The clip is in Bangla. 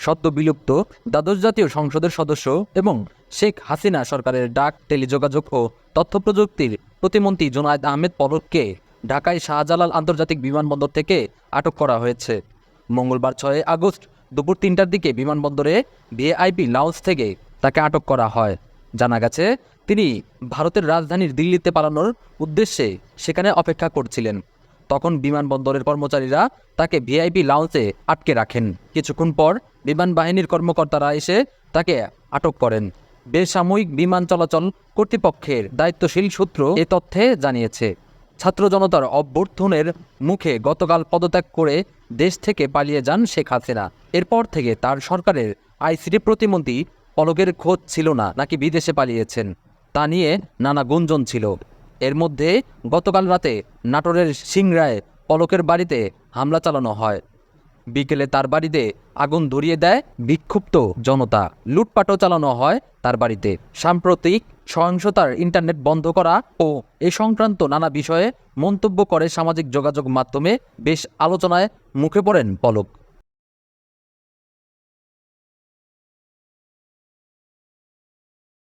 সদ্য বিলুপ্ত দ্বাদশ জাতীয় সংসদের সদস্য এবং শেখ হাসিনা সরকারের ডাক, টেলিযোগাযোগ ও তথ্য প্রযুক্তির প্রতিমন্ত্রী জুনায়েদ আহমেদ পলককে ঢাকায় শাহজালাল আন্তর্জাতিক বিমানবন্দর থেকে আটক করা হয়েছে। মঙ্গলবার 6 আগস্ট দুপুর 3টার দিকে বিমানবন্দরে ভিআইপি লাউঞ্জ থেকে তাকে আটক করা হয়। জানা গেছে, তিনি ভারতের রাজধানীর দিল্লিতে পালানোর উদ্দেশ্যে সেখানে অপেক্ষা করছিলেন। তখন বিমানবন্দরের কর্মচারীরা তাকে ভিআইপি লাউঞ্জে আটকে রাখেন। কিছুক্ষণ পর বিমান বাহিনীর কর্মকর্তারা এসে তাকে আটক করেন। বেসামরিক বিমান চলাচল কর্তৃপক্ষের দায়িত্বশীল সূত্র এ তথ্যে জানিয়েছে। ছাত্র জনতার অভ্যর্থনের মুখে গতকাল পদত্যাগ করে দেশ থেকে পালিয়ে যান শেখ হাসিনা। এরপর থেকে তার সরকারের আইসিটি প্রতিমন্ত্রী পলকের খোঁজ ছিল না, নাকি বিদেশে পালিয়েছেন তা নিয়ে নানা গুঞ্জন ছিল। এর মধ্যে গতকাল রাতে নাটোরের সিংড়ায় পলকের বাড়িতে হামলা চালানো হয়। বিকেলে তার বাড়িতে আগুন ধরিয়ে দেয় বিক্ষুব্ধ জনতা। লুটপাটও চালানো হয় তার বাড়িতে। সাম্প্রতিক সহিংসতার ইন্টারনেট বন্ধ করা ও এ সংক্রান্ত নানা বিষয়ে মন্তব্য করে সামাজিক যোগাযোগ মাধ্যমে বেশ আলোচনায় মুখে পড়েন পলক।